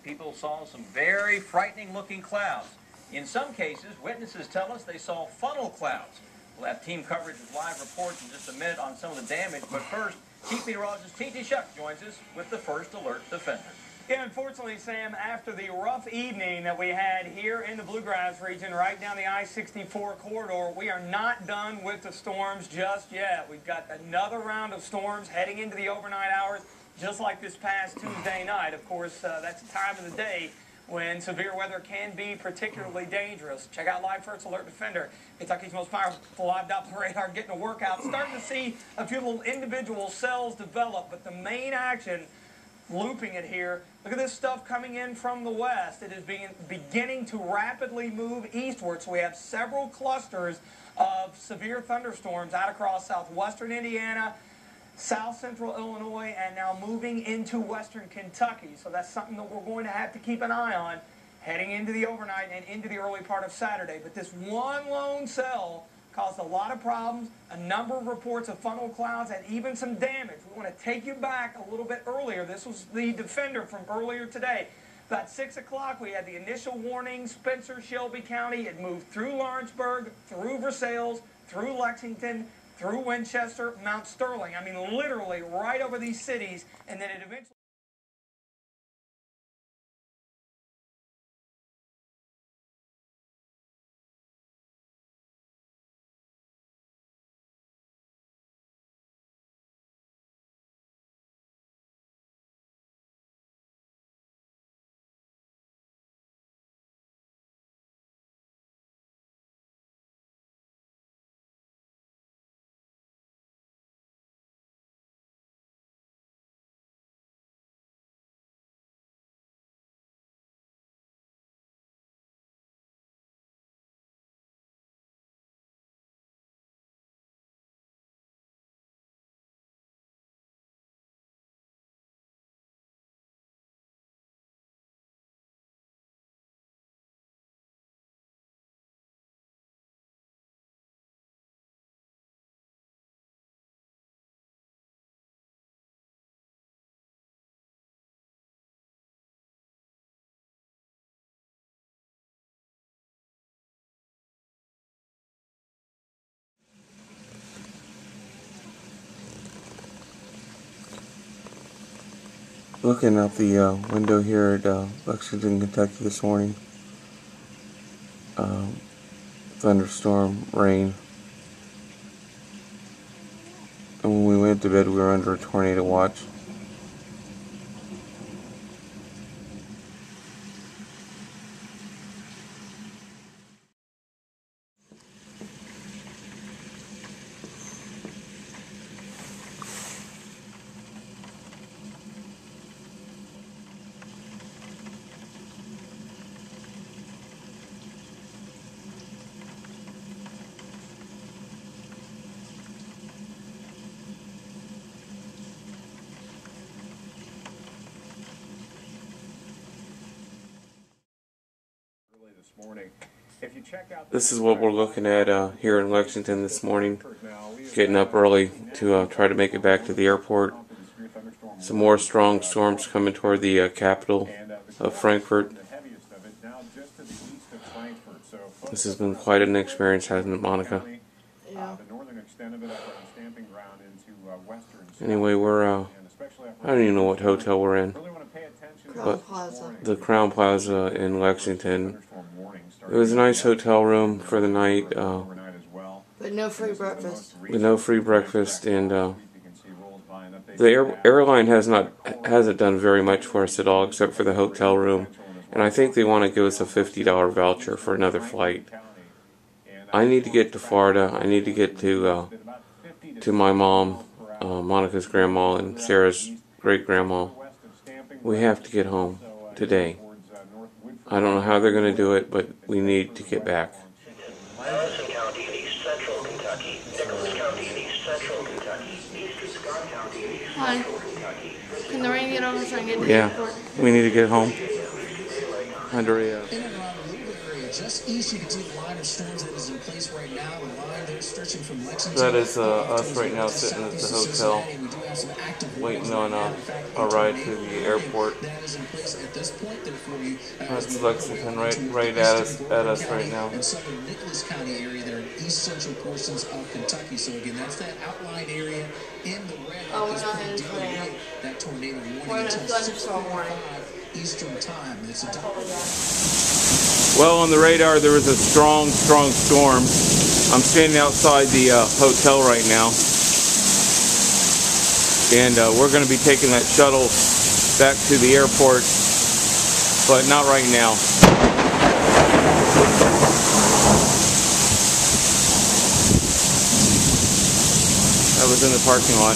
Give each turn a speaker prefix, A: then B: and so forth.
A: people saw some very frightening-looking clouds. In some cases, witnesses tell us they saw funnel clouds. We'll have team coverage with live reports in just a minute on some of the damage, but first, Chief Meteorologist T.T. Shuck joins us with the first alert defender.
B: Yeah, unfortunately, Sam, after the rough evening that we had here in the Bluegrass region, right down the I-64 corridor, we are not done with the storms just yet. We've got another round of storms heading into the overnight hours, just like this past Tuesday night. Of course, that's the time of the day when severe weather can be particularly dangerous. Check out Live First Alert Defender, Kentucky's most powerful live Doppler radar, getting a workout. Starting to see a few little individual cells develop, but the main action, looping it here. Look at this stuff coming in from the west. It is beginning to rapidly move eastward, so we have several clusters of severe thunderstorms out across southwestern Indiana, south central Illinois, and now moving into western Kentucky. So that's something that we're going to have to keep an eye on heading into the overnight and into the early part of Saturday. But this one lone cell caused a lot of problems, a number of reports of funnel clouds, and even some damage. We want to take you back a little bit earlier. This was the Defender from earlier today. About 6 o'clock, we had the initial warning, Spencer, Shelby County. It moved through Lawrenceburg, through Versailles, through Lexington, through Winchester, Mount Sterling. I mean, literally right over these cities, and then it eventually...
C: Looking out the window here at Lexington, Kentucky this morning. Thunderstorm, rain. And when we went to bed, we were under a tornado watch. This is what we're looking at here in Lexington this morning. Getting up early to try to make it back to the airport. Some more strong storms coming toward the capital of Frankfurt. This has been quite an experience, hasn't it, Monica?
D: Yeah.
C: Anyway, we're I don't even know what hotel we're in.
D: Crowne Plaza.
C: The Crowne Plaza in Lexington. It was a nice hotel room for the night.
D: But no free breakfast.
C: With no free breakfast, and the airline hasn't done very much for us at all, except for the hotel room. And I think they want to give us a $50 voucher for another flight. I need to get to Florida. I need to get to my mom, Monica's grandma, and Sarah's great-grandma. We have to get home today. I don't know how they're going to do it, but we need to get back.
E: Madison County in east central Kentucky, Nicholas County in east central Kentucky, eastern Scott County in east central Kentucky.
D: Can the rain get over so I can get to the
C: Yeah,
D: airport?
C: we need to get home. Andrea.
F: just east, you can see the line of storms that is in place right now. The line there stretching from Lexington.
C: That is us right now sitting at the hotel, waiting on a ride to the airport.
F: That is in place at this point there for you.
C: That's Lexington right at us right now.
F: In southern Nicholas County area, there in east central portions of Kentucky. So again, that's that outline area in the red.
D: Oh, we're not in tornado.
F: That tornado warning
D: We're in a
F: until
D: thunderstorm warning.
F: Eastern time. It's a
C: Well, on the radar there was a strong storm. I'm standing outside the hotel right now, and we're going to be taking that shuttle back to the airport, but not right now. I was in the parking lot.